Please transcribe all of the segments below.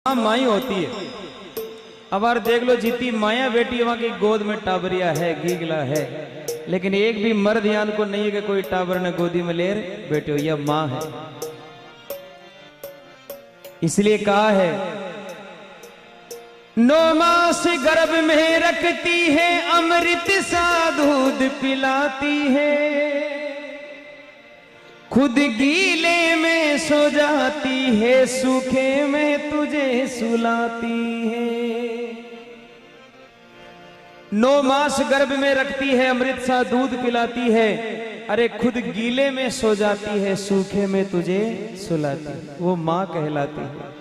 माई होती है। अब यार देख लो जितनी माया बेटी वहां की गोद में टाबरिया है, गीगला है, लेकिन एक भी मर्द यान को नहीं है कि कोई टाबर ने गोदी में ले बेटे हो, यह मां है। इसलिए कहा है 9 मास गर्भ में रखती है, अमृत सा दूध पिलाती है, खुद गीले में सो जाती है, सूखे में तुझे सुलाती है। 9 मास गर्भ में रखती है, अमृत सा दूध पिलाती है, अरे खुद गीले में सो जाती है, सूखे में तुझे सुलाती है। वो मां कहलाती है।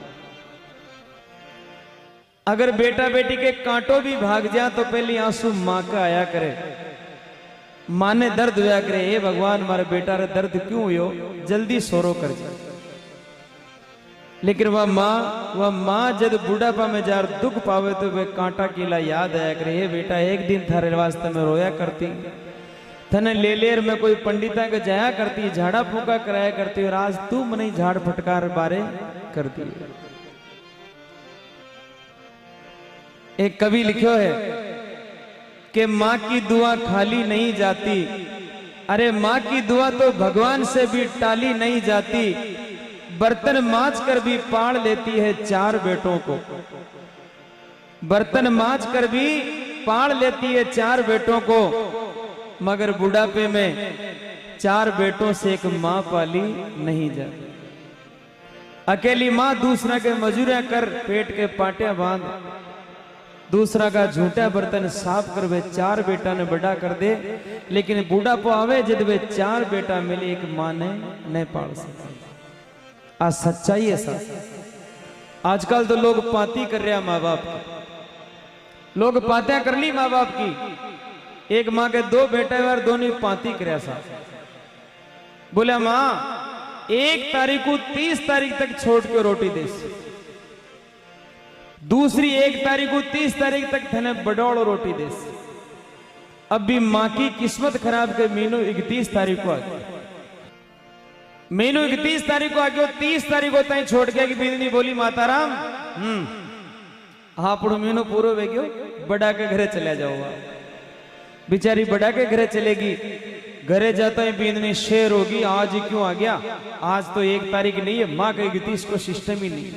अगर बेटा बेटी के कांटों भी भाग जाए तो पहले आंसू मां का आया करे, मां ने दर्द हुआ करे, हे भगवान हमारे बेटा रे दर्द क्यों हुयो, जल्दी सोरो कर जा। लेकिन वह मां जब बुढ़ापा में जार दुख पावे तो वे कांटा कीला याद आया करे, हे बेटा एक दिन थारे वास्ते में रोया करती, थने ले लेर में कोई पंडिता के जाया करती, झाड़ा फूका कराया करती, और आज तू मने झाड़ फटकार बारे करती। एक कवि लिखो है कि मां की दुआ खाली नहीं जाती, अरे मां की दुआ तो भगवान से भी टाली नहीं जाती, बर्तन मांज कर भी पाल लेती है 4 बेटों को, बर्तन मांज कर भी पाल लेती है 4 बेटों को, मगर बुढ़ापे में 4 बेटों से एक मां पाली नहीं जाती। अकेली मां दूसरा के मजूरियां कर पेट के पाटियां बांध, दूसरा का झूठा बर्तन साफ कर वे 4 बेटा ने बड़ा कर दे, लेकिन बूढ़ापो आवे जब वे 4 बेटा मिले एक मां ने नहीं पाल सके। आज सच्चाई है साथ। आजकल तो लोग पाती कर रहे हैं माँ बाप की, लोग पातियां कर ली माँ बाप की। एक माँ के 2 बेटे और दोनों पाती कर साथ। बोले माँ 1 तारीख को 30 तारीख तक छोड़ के रोटी दे, दूसरी 1 तारीख को 30 तारीख तक थने बडौड़ रोटी दे। अब भी मां की किस्मत खराब के मीनू 31 तारीख को आ गया, मीनू 31 तारीख को आ गया, 30 तारीख को तई छोड़ गया कि बींदनी बोली माताराम हाँ पुड़ मीनू पूरा वे गयो, बड़ा के घरे चले जाओ। बेचारी बड़ा के घरे चलेगी, घरे जाता ही बींदनी शेर होगी, आज क्यों आ गया, आज तो 1 तारीख नहीं है, मां के 31 को सिस्टम ही नहीं।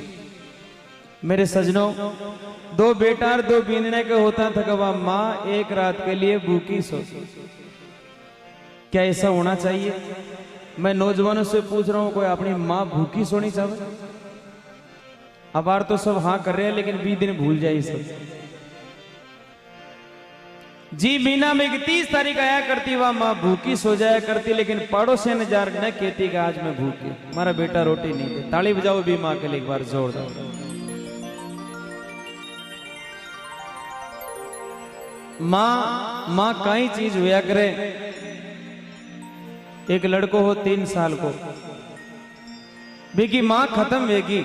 मेरे सजनों 2 बेटा और 2 बींदने के होता था कि वह मां एक रात के लिए भूखी सो। क्या ऐसा होना चाहिए? मैं नौजवानों से पूछ रहा हूं, कोई अपनी मां भूखी सोनी चाहे? अब बार तो सब हाँ कर रहे हैं, लेकिन 20 दिन भूल जाए सब। जी मीना में 31 तारीख आया करती, वह मां भूखी सो जाया करती, लेकिन पड़ोसी ने जार न कहती कि आज मैं भूखी, हमारा बेटा रोटी नहीं दे। ताली बजाओ भी मां के लिए एक बार जोरदार। मां कई चीज हुआ करे। एक लड़को हो 3 साल को, बेकी मां खत्म वेगी,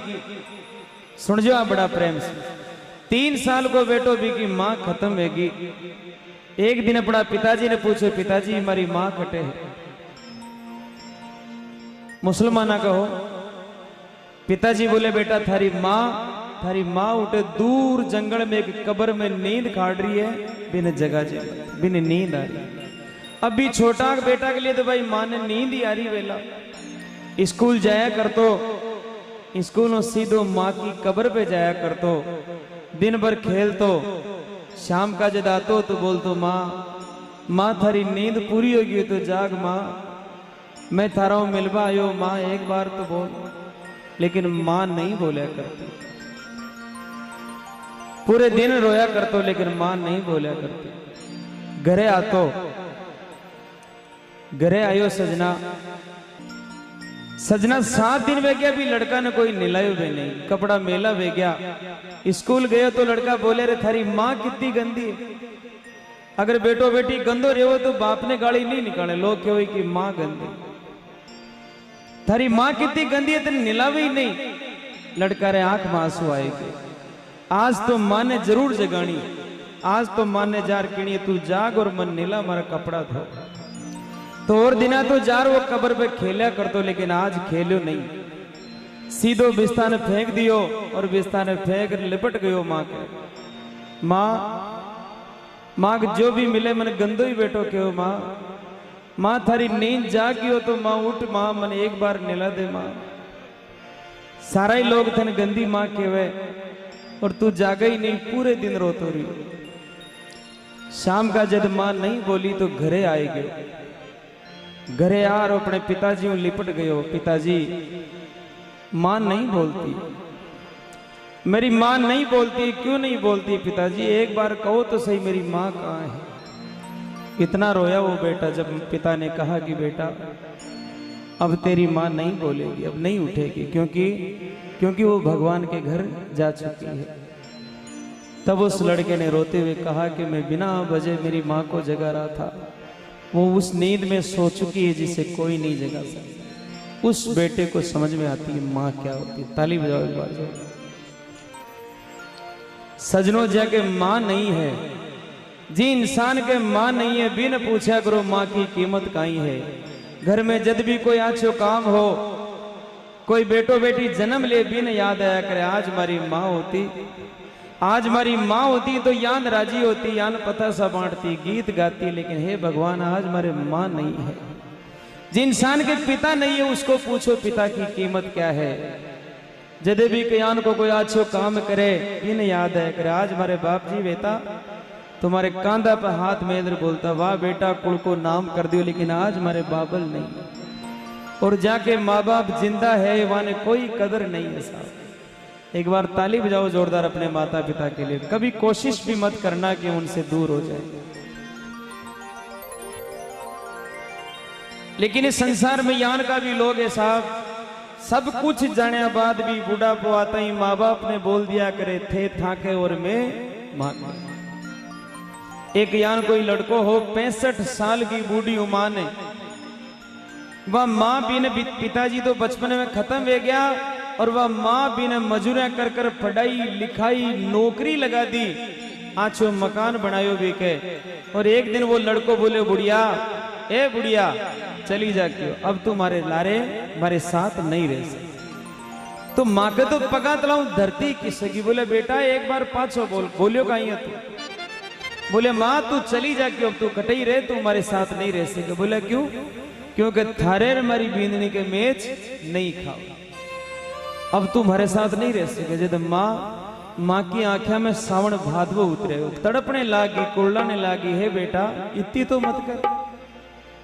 सुन जो आप बड़ा प्रेम से। 3 साल को बेटो बेकी मां खत्म वेगी। एक दिन अपना पिताजी ने पूछो, पिताजी हमारी मां कटे है? मुसलमाना कहो। पिताजी बोले बेटा थारी मां उठे दूर जंगल में एक कब्र में नींद काट रही है, बिन जगह बिन नींद आ रही। अभी छोटा बेटा के लिए तो भाई मां ने नींद ही आ रही वेला। स्कूल जाया कर तो स्कूल में सीधो मां की कब्र पे जाया कर तो, दिन भर खेल तो, शाम का जद आतो तो बोल तो मां थारी नींद पूरी होगी तो जाग मां, मैं थारा मिलवा आयो मां एक बार तो बोल। लेकिन मां नहीं बोला करती, पूरे दिन रोया करतो, लेकिन मां नहीं बोला करती। घरे आतो, घरे आयो सजना 7 दिन वे गया, भी लड़का ने कोई निलायो भी नहीं, कपड़ा मेला वे गया। स्कूल गयो तो लड़का बोले रे थारी मां कितनी गंदी है। अगर बेटो बेटी गंदो रेवो तो बाप ने गाली नहीं निकाले, लोग कहो कि मां गंदी, थारी मां कितनी गंदी है, तेने निलावे ही नहीं। लड़का रे आंख में आंसू आएगी। आज तो मां ने जरूर जगानी, आज तो मां ने जार किणी, तू जाग और मन नीला मारा कपड़ा धो। तो और दिना तो जार वो कब्र पे खेला कर दो, लेकिन आज खेलो नहीं। सीधो बिस्ताने फेंक दियो और बिस्ताने फेंक लिपट गयो माँ के। माँ माँ के जो भी मिले मन गंदो ही बेटो क्यों माँ। माँ थारी नींद जागी हो तो माँ उठ माँ मन एक बार निला दे माँ। सारा ही लोग थन गंदी माँ केवे और तू जागा ही नहीं, पूरे दिन रोतो रही। शाम का जब माँ नहीं बोली तो घरे आए गए। घरे आ और अपने पिताजी को लिपट गयो। पिताजी माँ नहीं बोलती, मेरी माँ नहीं बोलती, क्यों नहीं बोलती पिताजी? एक बार कहो तो सही मेरी माँ कहाँ है? इतना रोया वो बेटा जब पिता ने कहा कि बेटा अब तेरी माँ नहीं बोलेगी, अब नहीं उठेगी, क्योंकि वो भगवान के घर जा चुकी है। तब उस लड़के ने रोते हुए कहा कि मैं बिना वजह मेरी माँ को जगा रहा था, वो उस नींद में सो चुकी है जिसे कोई नहीं जगा सकता। उस बेटे को समझ में आती है माँ क्या होती है। ताली बजाओ एक बार। सजनों जाके माँ नहीं है, जी इंसान के माँ नहीं है, बिन पूछा करो माँ की कीमत काई है। घर में जब भी कोई आछो काम हो, कोई बेटो बेटी जन्म ले, बिन याद आया करे आज हमारी माँ होती, आज हमारी माँ होती तो यान राजी होती, यान पता सा बांटती, गीत गाती। लेकिन हे भगवान आज हमारे माँ नहीं है। जिन इंसान के पिता नहीं है उसको पूछो पिता की कीमत क्या है। जदे भी कयान को कोई अच्छो काम करे बिन याद है करे आज हमारे बाप जी बेटा तुम्हारे कांधा पर हाथ में इधर बोलता वाह बेटा कुल को नाम कर दियो, लेकिन आज हमारे बाबल नहीं। और जाके माँ बाप जिंदा है वहां कोई कदर नहीं है साहब। एक बार ताली बजाओ जोरदार अपने माता पिता के लिए। कभी कोशिश भी मत करना कि उनसे दूर हो जाए। लेकिन इस संसार में यान का भी लोग है साहब, सब कुछ जाने बाद भी बुढ़ापो आता ही माँ बाप ने बोल दिया करे थे थाके और मैं मां। एक यान कोई लड़को हो 65 साल की बूढ़ी उमा ने, वह माँ बिन पिताजी तो बचपन में खत्म हो गया और वह माँ बिन मजूरियां कर कर पढ़ाई लिखाई नौकरी लगा दी, आछो मकान बनायो भी के। और एक दिन वो लड़को बोले बुढ़िया ए बुढ़िया चली जा क्यों, अब तुम्हारे लारे हमारे साथ नहीं रह सकते। तो माँ के तो पगा तलाऊ धरती किसकी। बोले बेटा एक बार पाछो बोलियो कहीं है तू। बोले माँ तू चली जा क्यों, अब तू कटई रहे, तू हमारे साथ नहीं रह सके। बोले क्यों? क्योंकि थारे हमारी बींदनी के मेच नहीं खाओ, अब तुम हमारे साथ नहीं रह सके। जब माँ की आंखें में सावन भादवो उतरे, तड़पने लागी कुरलाने लागी, है बेटा इतनी तो मत कर,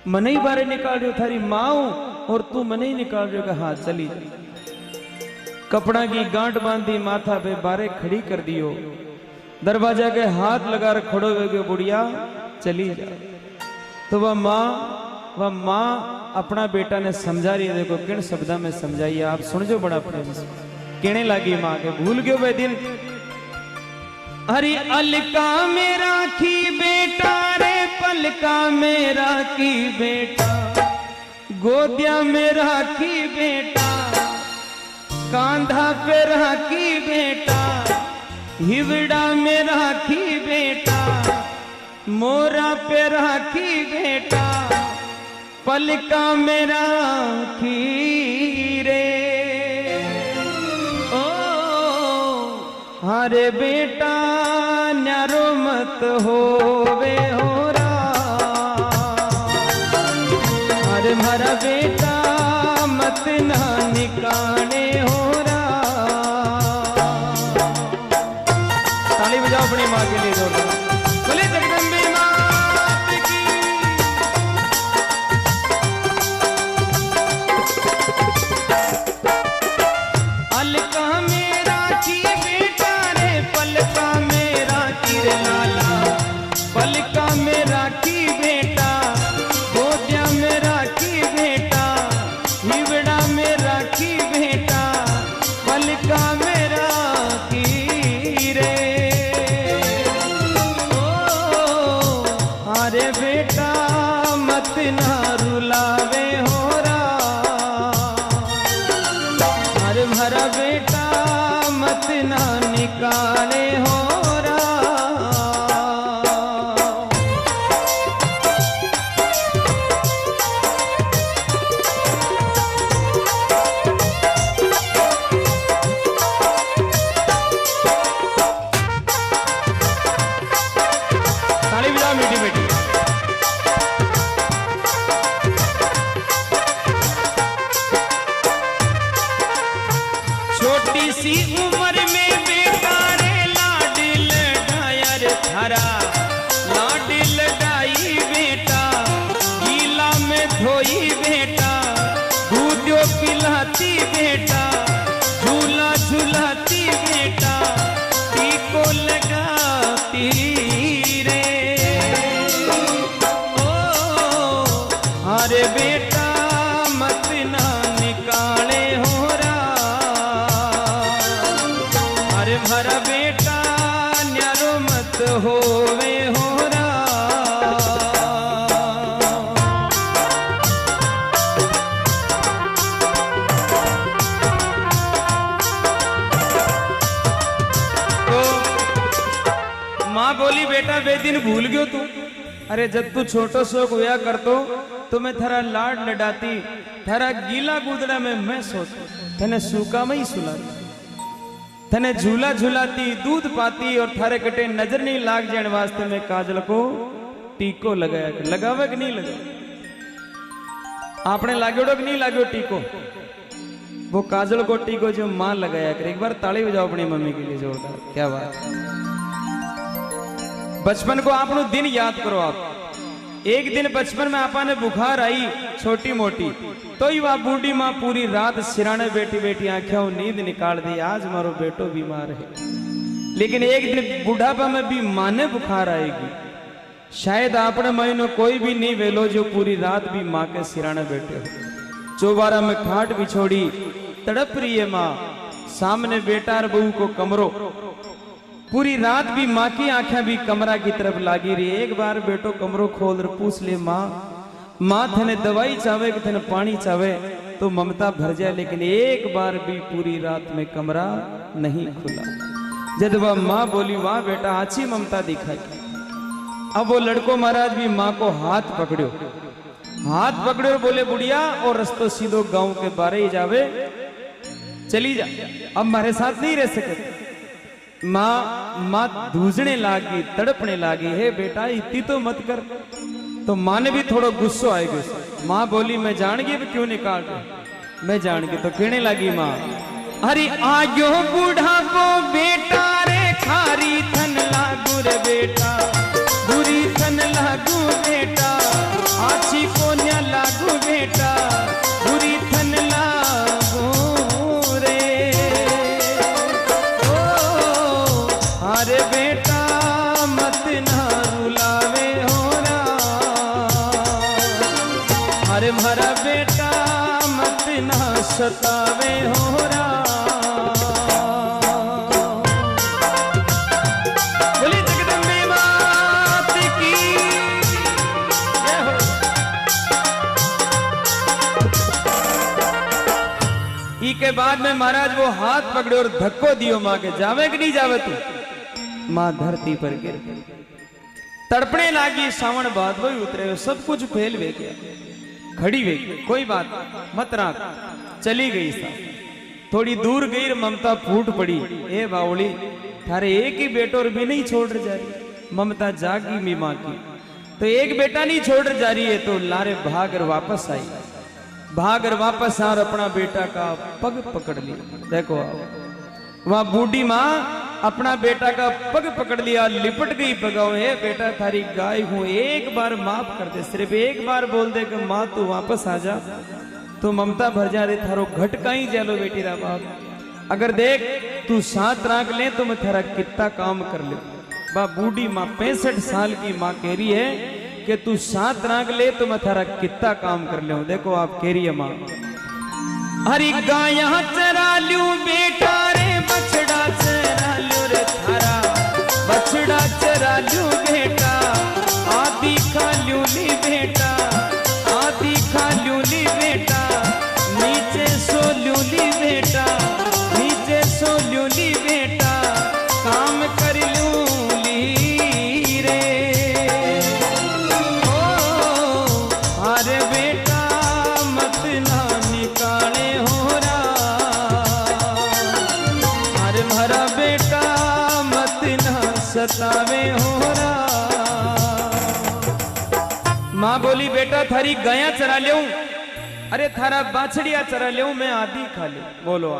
मने ही बारे निकाल रहे हो, थारी माँ और तू मने ही निकाल रहे हो कि हाँ चली जा। कपड़ा की गांठ बांधी माथा पे बारे खड़ी कर दियो, दरवाजा के हाथ लगा कर खड़ो हो गए बुढ़िया चली जा। तो वह माँ अपना बेटा ने समझा रही है। देखो किन शब्दा में समझाइए आप सुन जो बड़ा प्रेम से कहने लगी माँ के भूल गयो वह दिन। हरी अलका में राखी बेटा रे पलका में राखी बेटा, गोदिया में राखी बेटा, कांधा पे राखी बेटा, हिवड़ा में राखी बेटा, मोरा पे राखी बेटा, पलका में राखी रे। ओ हरे बेटा न्यारो मत होवे होरा, हरे मारा बेटा मत ना निकाने होरा। ताली बजाओ अपनी माँ के लिए जोरदार। बोले जगदम्बे मात की। अलका में राखी बेटा रे पलका में राखी रे लाला, पलका में राखी बेटा, गोदिया में राखी बेटा, हिवड़ा में राखी बेटा, पलका में राखी रे। अरे बेटा मत ना रुलावे होरा, अरे भरा बेटा मत ना निकाले होरा। मारा बेटा न्यारो मत होवे होरा। तो माँ बोली बेटा वे दिन भूल गयो तू। अरे जब तू छोटो शोक होया करतो तो मैं थारा लाड लडाती, थारा गीला गुदड़ा में मैं सोती, थने सूखा में ही सुलाती, थने झूला झूलाती, दूध पाती और थारे कटे नजर नहीं लाग जाने वास्ते में काजल को टीको लगाया कर। लगावे कि नहीं लगा? आपने लागोड़ो कि नहीं लागो टीको? वो काजल को टीको जो मां लगाया कर। एक बार ताली बजाओ अपनी मम्मी के लिए जोरदार। क्या बात। बचपन को आपनो दिन याद करो। आप एक दिन बचपन में आपा ने बुखार आई छोटी मोटी, तो ही वह बूढ़ी माँ पूरी रात सिराने बैठी बैठी आंखें नींद निकाल दी, आज मारो बेटो बीमार है। लेकिन एक दिन बुढ़ापा में भी माँ ने बुखार आएगी। शायद आपने महीनों कोई भी नहीं वेलो जो पूरी रात भी माँ के सिराने बैठे हो। चौबारा में खाट बिछोड़ी तड़प रही है माँ, सामने बेटा और बहू को कमरो, पूरी रात भी माँ की आंखें भी कमरा की तरफ लागी रही। एक बार बेटो कमरो खोल पूछ ले माँ थने दवाई चावे कि थने पानी चावे, तो ममता भर जाए। लेकिन एक बार भी पूरी रात में कमरा नहीं खुला। जब वह माँ बोली वाह बेटा अच्छी ममता दिखाई। अब वो लड़को महाराज भी माँ को हाथ पकड़ो और बोले बुढ़िया और रस्तो सीधो गांव के बारे ही जावे, चली जा, अब हमारे साथ नहीं रह सके। माँ धूजने लागी, तड़पने लागी, हे बेटा इतनी तो मत कर। तो माँ ने भी थोड़ा गुस्सा आएगा। माँ बोली मैं जान गई क्यों निकाल रही, मैं जान गई। तो कहने लगी माँ अरे आयो बूढ़ा वो बेटा रे खारी थन लागू रे बेटा, बुरी थन लागू बेटा, आछी को न्या लागू बेटा, बुरी थन लागू रे। अरे बेटा मत ना रुलावे होरा, अरे मारा बेटा मत ना सतावे होरा। बोली जगदम्बे मात की जय हो। ई के बाद में महाराज वो हाथ पकड़े और धक्को दियो माँ के, जावे कि नहीं जावे तू? माँ धरती पर गिर गई, तड़पने लागी। सावन बाद वही उतरे, सब कुछ फेल वे गया, खड़ी वे गई, कोई बात मत राख, चली गई। सा थोड़ी दूर गई, ममता फूट पड़ी। ए बावली थारे एक ही बेटो भी नहीं छोड़ जा रही। ममता जागी मी माँ की, तो एक बेटा नहीं छोड़ जा रही है, तो लारे भागर वापस आई, भागर वापस आ और अपना बेटा का पग पकड़ लिया। देखो वहां बूढ़ी माँ अपना बेटा का पग पकड़ लिया, लिपट गई पगाओ। हे बेटा थारी गाय हूं, एक बार माफ कर दे, सिर्फ एक बार बोल दे कि माँ तू वापस आ जा, तो ममता भर जा रही। थारो घट कहीं जालो बेटी रा बाप, अगर देख तू 7 राख ले तो मैं थारा कितना काम कर ले। बा बूढ़ी माँ 65 साल की माँ कह रही है कि तू 7 राख ले तो मैं थारा कितना काम कर ले। देखो आप कह रही है माँ, हरी गाया चरा लू बेटा रे, बछड़ा चरा लू रे थारा, बछड़ा चरा लू बेटा, आदि खा लू ली बेटा, आदि खा लू ली बेटा, नीचे सो लू ली बेटा, नीचे सो लू ली बेटा, काम कर लू ली रे। ओ अरे बेटा मत ना निकाले होरा, अरे मारा बेटा मत ना सतावे होरा। माँ बोली बेटा थारी गाया चरा ले, अरे थारा बाछड़िया चरा ले, मैं आधी खा ले। बोलो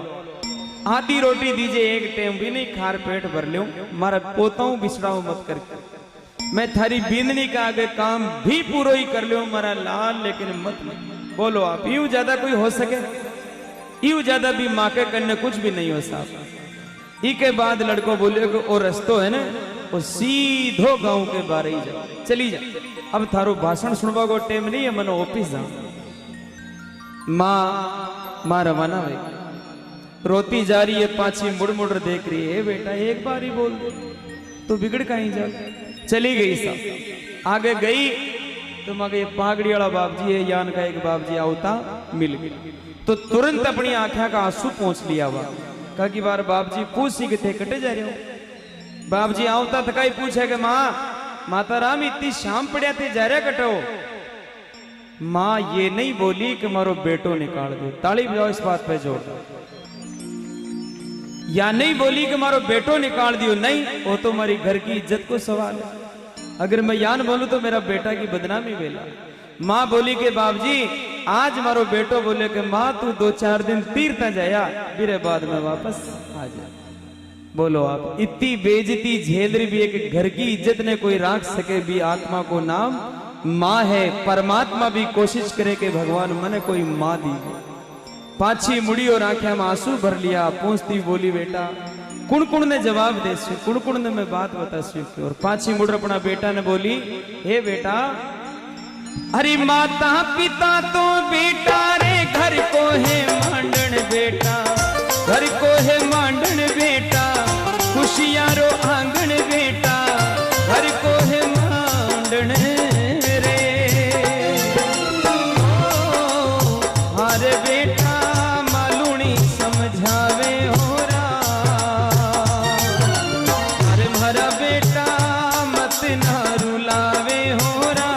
आधी रोटी दीजिए, एक टाइम भी नहीं खार पेट भर ले, मारा पोताऊ बिछड़ाऊ मत करके, मैं थारी बींदनी का आगे काम भी पूरा ही कर ले मारा लाल, लेकिन मत। बोलो आप यूं ज्यादा कोई हो सके? यूं ज्यादा भी माँ के करने कुछ भी नहीं हो साहब। ई के बाद लड़को बोले कि ओ रस्तो है ना, वो सीधो गांव के बारे ही जा, चली जा। अब थारो भाषण सुनवा को टाइम नहीं है, मनो ऑफिस जा। माँ रवाना हुई। रोती जा रही है, पाछी मुड़ मुड़ देख रही है। बेटा एक बार ही बोल दे तो बिगड़ कहीं जा। चली गई साहब, आगे गई तो मगर ये पागड़ी वाला बाबजी है, यान का एक बाबजी आवता मिल गई तो तुरंत अपनी आंखों का आंसू पहुंच लिया हुआ। कहा कि बार बाबजी पूछ ही थे कटे जा रहे हो। बाबजी आवता तो कहीं पूछे कि माँ माता राम इतनी शाम पड़िया थे जा रहे कटो। माँ ये नहीं बोली कि मारो बेटो निकाल दो, ताली बजाओ इस बात पे जोर दो। या नहीं बोली कि मारो बेटो निकाल दियो, नहीं वो तो हमारी घर की इज्जत को सवाल है। अगर मैं यान बोलूं तो मेरा बेटा की बदनामी बेला। माँ बोली के बाबजी आज मारो बेटो बोले कि माँ तू 2-4 दिन तीर्थ जाया, फिर बाद में वापस आ जा। बोलो आप इतनी बेइज्जती झेल रही भी है कि घर की इज्जत ने कोई राख सके भी, आत्मा को नाम माँ है। परमात्मा भी कोशिश करे कि भगवान मने कोई माँ दी। पाछी मुड़ी और आंखें में आंसू भर लिया, पूछती बोली बेटा कुण ने जवाब दे कुण ने मैं बात बता सी। और पाछी मुड़ अपना बेटा ने बोली हे बेटा, अरे माता पिता तो बेटा रे घर को है मांडन बेटा, घर को है मांडन बेटा, खुशियारो आंगन बेटा, घर को है मांडन रे। अरे बेटा मालूनी समझावे हो रहा, अरे भरा बेटा मत ना रुलावे हो रहा।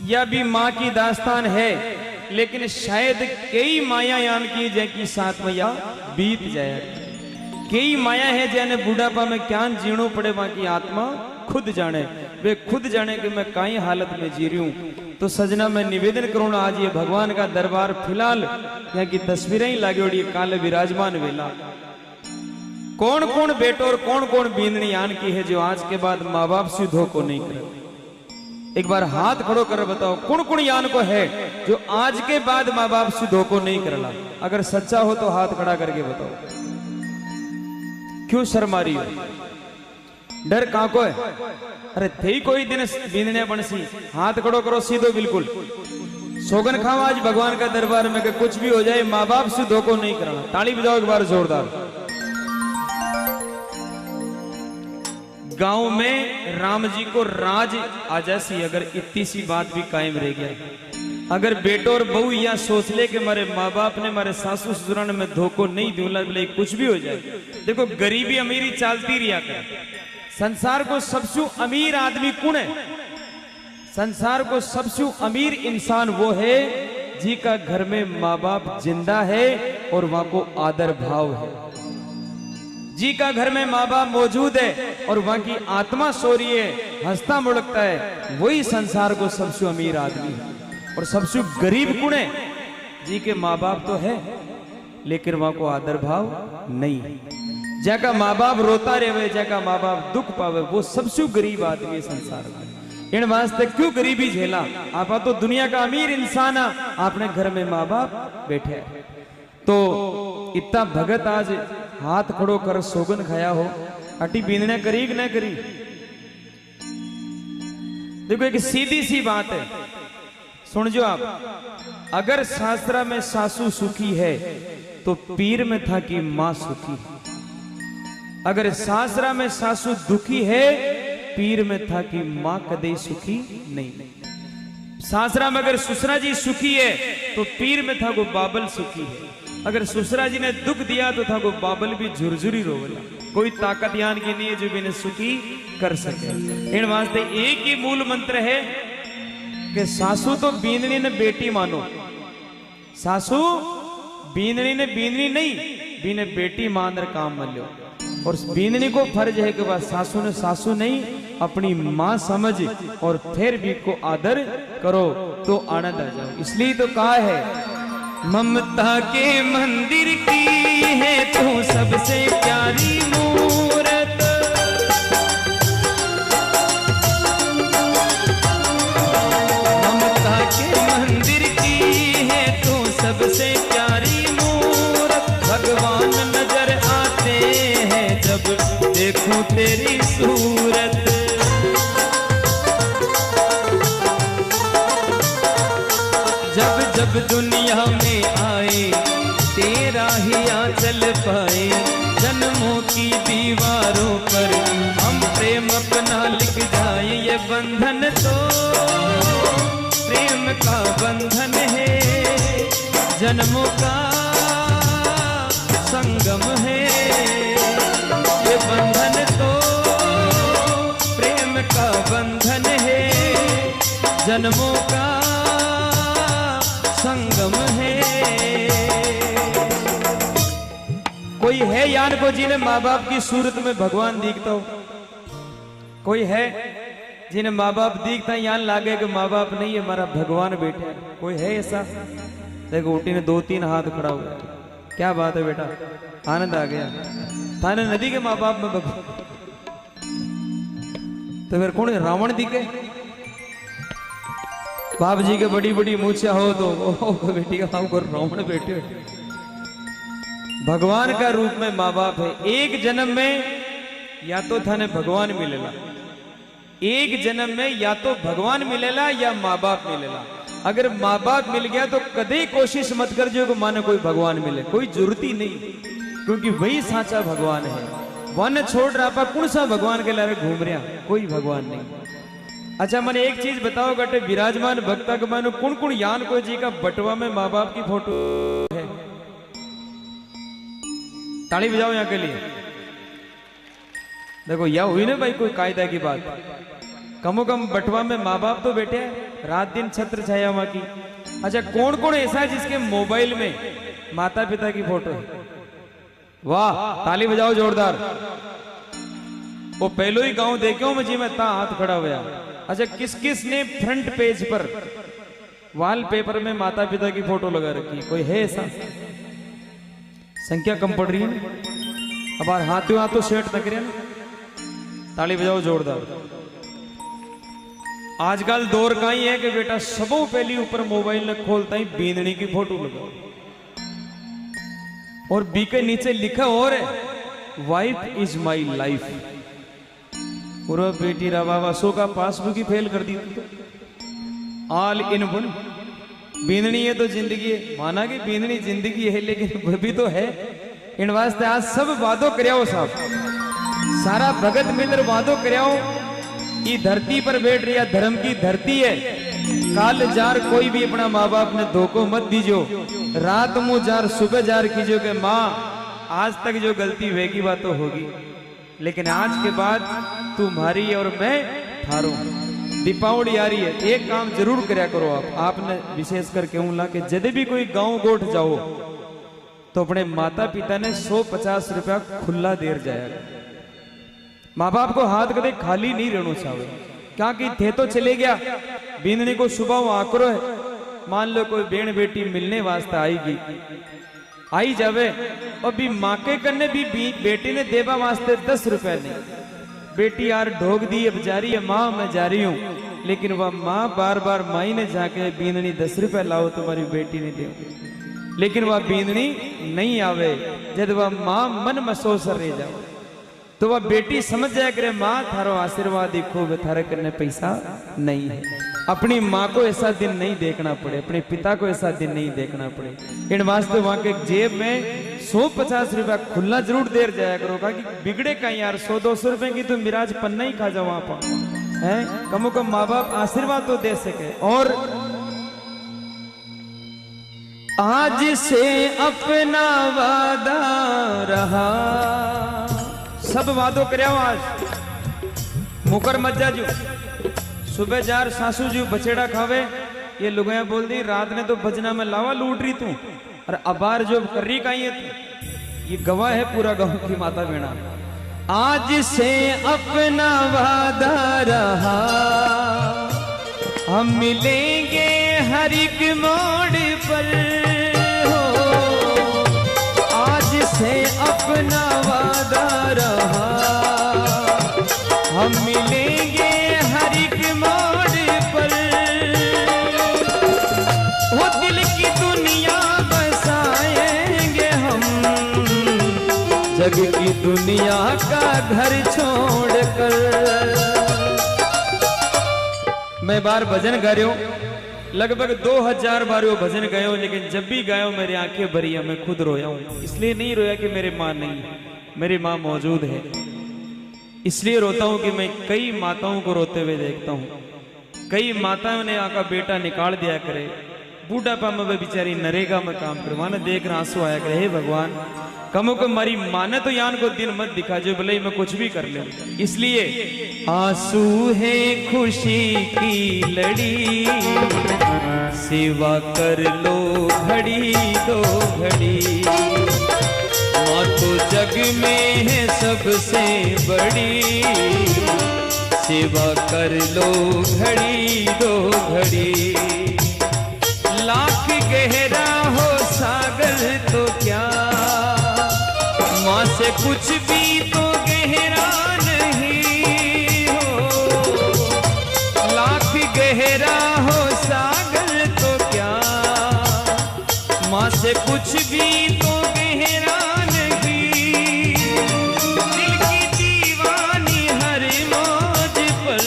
यह भी माँ की दास्तान है, लेकिन शायद कई माया यान की जय की साथ में या बीत जाए। कई माया है जैने बुढ़ापा में क्या जीणो पड़े, वहां की आत्मा खुद जाने, वे खुद जाने कि मैं काई हालत में जी रही हूं। तो सजना मैं निवेदन करूँ आज ये भगवान का दरबार, फिलहाल यहाँ की तस्वीरें ही लागे उड़ी काले विराजमान वेला। कौन कौन बेटो और कौन कौन बींदनी यान की है जो आज के बाद माँ बाप से धोखो नहीं करे। एक बार हाथ खड़ो कर बताओ कौन कौन यान को है जो आज के बाद माँ बाप से धोखो नहीं करला। अगर सच्चा हो तो हाथ खड़ा करके बताओ। क्यों शर्मा रही हो, डर कहां को है? अरे थे कोई दिन बींदने बनसी, हाथ खड़ो करो सीधो बिल्कुल। सोगन खाओ आज भगवान का दरबार में कि कुछ भी हो जाए माँ बाप से धोखो नहीं करना। ताली बजाओ एक बार जोरदार। गांव में राम जी को राज आ जैसी अगर इतनी सी बात भी कायम रह गया। अगर बेटो और बहू या सोच ले कि मारे माँ बाप ने मारे सासू ससुरा ने मैं धोखो नहीं दूंगा, बोले कुछ भी हो जाए। देखो गरीबी अमीरी चलती रिया कर। संसार को सबसे अमीर आदमी कौन है? संसार को सबसे अमीर इंसान वो है जी का घर में माँ बाप जिंदा है और वहां को आदर भाव है, जी का घर में माँ बाप मौजूद है और वहां की आत्मा सो रही है, हंसता मुड़कता है, वही संसार को सबसे अमीर आदमी है। और सबसे गरीब कौन है? जी के माँ बाप तो है लेकिन वहां को आदर भाव नहीं है। जैका माँ बाप रोता रहे, जैका माँ बाप दुख पावे, वो सबसे गरीब आदमी है संसार में। इन वास्ते क्यों गरीबी झेला? आप तो दुनिया का अमीर इंसान है, आपने घर में माँ बाप बैठे है। तो इतना भगत आज हाथ खड़ो कर सोगन खाया हो, अटी बींदने करी कि न करी? देखो एक सीधी सी बात है, सुन जो आप। अगर शास्त्रा में सासू सुखी है तो पीर में था कि मां सुखी है। अगर शास्त्रा में सासू दुखी है, पीर में था कि मां कदे सुखी नहीं। शास्त्रा में अगर ससुरा जी सुखी है तो पीर में था वो बाबल सुखी है। अगर ससुरा जी ने दुख दिया तो था वो बाबल भी झुरझुरी रोवला। कोई ताकत यान की नहीं है जो भी सुखी कर सके। इन वास्ते एक ही मूल मंत्र है कि सासू तो बींदनी ने बेटी मानो। सासू बींदनी ने बींदनी नहीं, बीने बेटी मान काम मान लो। और बींदनी को फर्ज है कि वह सासू ने सासू नहीं अपनी मां समझ और फिर भी को आदर करो तो आनंद आ जाओ। इसलिए तो कहा है ममता के मंदिर की है तू सबसे प्यारी मूरत। ममता के मंदिर की है तू सबसे प्यारी मूरत। भगवान नजर आते हैं जब देखूं तेरी सूरत। जब दुनिया में आए तेरा ही आंचल पाए। जन्मों की दीवारों पर हम प्रेम अपना लिख जाए। ये बंधन तो प्रेम का बंधन है, जन्मों का संगम है। ये बंधन तो प्रेम का बंधन है, जन्मों का संगम है। कोई है यान को जिन्हें माँ बाप की सूरत में भगवान दिखता हो? कोई है जिन्हें माँ बाप दिखता है यान लागे कि माँ बाप नहीं है हमारा भगवान बैठा है? कोई है ऐसा? देखो ऊटी ने 2-3 हाथ खड़ा हुआ। क्या बात है बेटा, आनंद आ गया। थाने नदी के माँ बाप में भगवान तो फिर कौन है? रावण दिखे? बाप जी के बड़ी बड़ी मूछा हो तो बेटी का नाम को रावण बैठे। भगवान का रूप में माँ बाप है। एक जन्म में या तो थाने भगवान मिलेला, एक जन्म में या तो भगवान मिलेला या माँ बाप मिलेला। अगर माँ बाप मिल गया तो कभी कोशिश मत कर जो माने कोई भगवान मिले, कोई जरूरत ही नहीं, क्योंकि वही साचा भगवान है। वन छोड़ रहा पर कौन सा भगवान के लारे घूम रहा? कोई भगवान नहीं। अच्छा मैंने एक चीज बताओ गटे विराजमान भक्ता के मानो कौन कौन यान को जी का बटवा में माँ बाप की फोटो है? ताली बजाओ यहाँ के लिए। देखो यह हुई ना भाई कोई कायदा की बात। कमो कम बटवा में माँ बाप तो बैठे हैं, रात दिन छत्र छाया माँ की। अच्छा कौन कौन ऐसा है जिसके मोबाइल में माता पिता की फोटो है? वाह ताली बजाओ जोरदार। वो पहलो ही गांव देखो मुझे मैं ता हाथ खड़ा हुआ। अच्छा किस किस ने फ्रंट पेज पर वॉलपेपर में माता पिता की फोटो लगा रखी? कोई है ऐसा? संख्या कम पड़ रही है। अब हाथों हाथों सेट तक रहे ना। ताली बजाओ जोरदार। आजकल दौर का ही है कि बेटा सबों पहली ऊपर मोबाइल न खोलता ही बींदनी की फोटो लगाओ और बी के नीचे लिखा और वाइफ इज माई लाइफ। पूरा बेटी रवा सो का पासबुक ही फेल कर दी तो ऑल इन वन। बींदनी है तो जिंदगी है, माना कि बींदनी जिंदगी है लेकिन वह भी तो है। इन वास्ते आज सब वादों करियाओ साहब, सारा भगत मित्र वादों करियाओ। ये धरती पर बैठ रही धर्म की धरती है। काल जार कोई भी अपना माँ बाप ने धोखो मत दीजो। रात मुँह जार सुबह जार कीजिए कि माँ आज तक जो गलती वेगी बात तो होगी, लेकिन आज के बाद तुम्हारी और मैं थारो। दीपावली आ रही है, एक काम जरूर करया करो आपने विशेष कर कहूं ला कि जब भी कोई गांव गोठ जाओ तो अपने माता पिता ने 150 रुपया खुला देर जाएगा। माँ बाप को हाथ कदे खाली नहीं रहना चाहिए, क्या कि थे तो चले गया। बींदनी को सुबह आकरो है, मान लो कोई बेण बेटी मिलने वास्ते आएगी, आई जावे और भी माँ के कन्ने भी बेटी ने देवा वास्ते 10 रुपए नहीं। बेटी यार ढोक दी अब जा रही है, माँ मैं जा रही हूँ, लेकिन वह माँ बार बार माई ने जाके बींदनी 10 रुपए लाओ तुम्हारी बेटी ने दे, लेकिन वह बींदनी नहीं आवे। जब वह माँ मन मसोसर रह जाओ तो वह बेटी समझ जाए करे माँ थारो आशीर्वाद देखो थारे करने पैसा नहीं है। अपनी माँ को ऐसा दिन नहीं देखना पड़े, अपने पिता को ऐसा दिन नहीं देखना पड़े। इन वास्ते वहां के जेब में 150 रुपया खुला जरूर देर जाया करो, कि बिगड़े का यार 100-200 रुपए की तो मिराज पन्ना ही खा जाओ वहां पर है। कमो कम माँ बाप आशीर्वाद तो दे सके। और आज से अपना वादा रहा, सब वादों करो आज मुकर मत जाजू। सुबह जार सासू जी बछेड़ा खावे, ये लुगाया बोल दी रात ने तो भजना में लावा लूट रही तू, और अबार जो कर रही का है तू। ये गवाह है पूरा गांव की माता बेड़ा। आज से अपना वादा रहा, हम मिलेंगे हर एक मोड़ पर हो। आज से अपना वादा रहा, हम मिलेंगे हर एक मोड़ पर। वो दिल की दुनिया बसाएंगे हम, जग की दुनिया का घर छोड़कर। मैं बार भजन गा रहा हूं, लगभग 2000 बार वो भजन गायो, लेकिन जब भी गायो मेरी आंखें भरी है, मैं खुद रोया हूं। इसलिए नहीं रोया कि मेरी माँ नहीं है, मेरी माँ मौजूद है। इसलिए रोता हूं कि मैं कई माताओं को रोते हुए देखता हूं। कई माताओं ने आका बेटा निकाल दिया करे, बूढ़ापा में बेचारी नरेगा में काम करवाना, देख रहा आंसू आया करे, हे भगवान कमो को मारी माने तो यान को दिन मत दिखा जो, भले ही मैं कुछ भी कर ले। इसलिए आंसू है खुशी की लड़ी, सेवा कर लो घड़ी दो घड़ी, माँ तो जग में है सबसे बड़ी, सेवा कर लो घड़ी दो घड़ी। लाख गहरा हो सागर तो क्या, माँ से कुछ भी तो गहरा नहीं हो। लाख गहरा हो सागर तो क्या, माँ से कुछ भी तो गहरा नहीं। दिल की दीवानी हर मौज पर,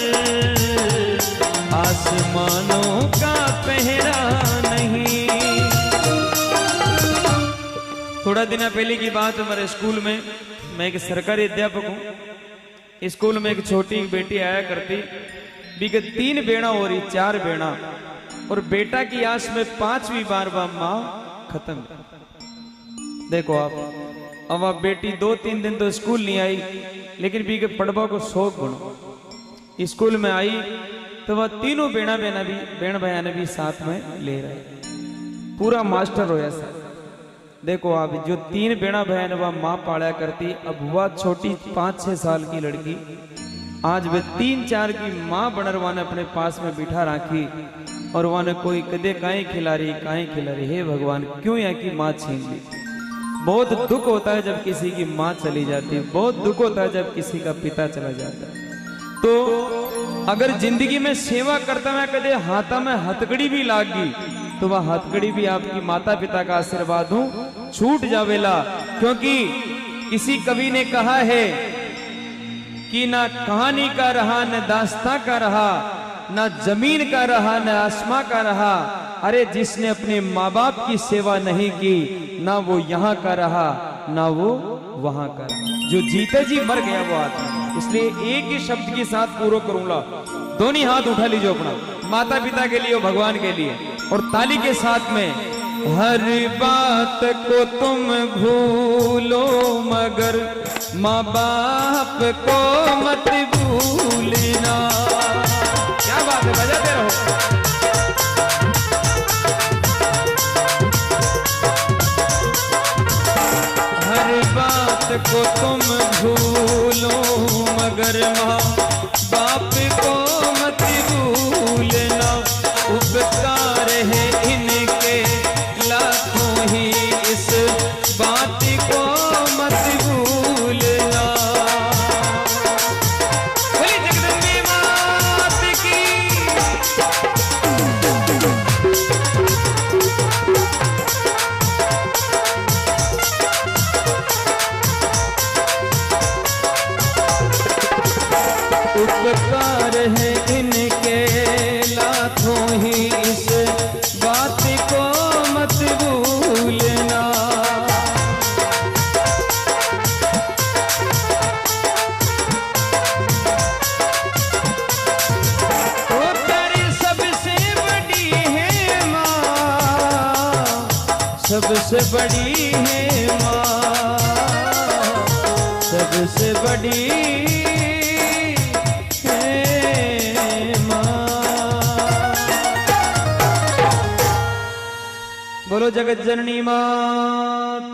आसमानों का पहरा नहीं। थोड़ा दिन पहले की बात, हमारे स्कूल में, मैं एक सरकारी अध्यापक हूँ। स्कूल में एक छोटी बेटी आया करती, विगत 3 बेड़ा हो रही 4 बेड़ा, और बेटा की आस में 5वीं बार वह माँ खत्म। देखो अब वह बेटी 2-3 दिन तो स्कूल नहीं आई, लेकिन विगत पढ़वा को शौक बनो। स्कूल में आई तो वह तीनों बेण बयान भी साथ में ले रहे, पूरा मास्टर हो ऐसा। देखो आप, जो 3 बेड़ा बहन वह माँ पाड़ा करती, अब वह छोटी 5-6 साल की लड़की आज वे 3-4 की माँ बनरवा ने अपने पास में बिठा रखी, और वह ने कोई कदे काहे खिला रही। हे भगवान क्यों यहाँ की माँ छीन ली। बहुत दुख होता है जब किसी की माँ चली जाती है, बहुत दुख होता है जब किसी का पिता चला जाता है। तो अगर जिंदगी में सेवा करता मैं कदे हाथा में हथकड़ी भी लाग गई, तो वह हथकड़ी भी आपकी माता पिता का आशीर्वाद हूं छूट जावेला। क्योंकि किसी कवि ने कहा है कि ना कहानी का रहा, न दास्तां का रहा, ना जमीन का रहा, न आसमां का रहा। अरे जिसने अपने माँ बाप की सेवा नहीं की, ना वो यहाँ का रहा, ना वो वहां का रहा। जो जीते जी मर गया वो आदमी। इसलिए एक ही शब्द के साथ पूरा करूंगा, दोनों हाथ उठा लीजिए अपना, माता पिता के लिए और भगवान के लिए, और ताली के साथ में। हर बात को तुम भूलो मगर माँ बाप को मत भूलना। क्या बात है, बजाते रहो। हर बात को तुम भूलो मगर माँ बाप को मत भूलना। उपकार है इनके लाखों ही, इस बात को मत भूलना। बोली जगदम्बे मात की। उपकार है इनके लाखों ही, इस बात को मत भूलना। वो तेरी सबसे बड़ी है माँ, सबसे बड़ी है माँ, सबसे बड़ी बोलो जगत जननी मात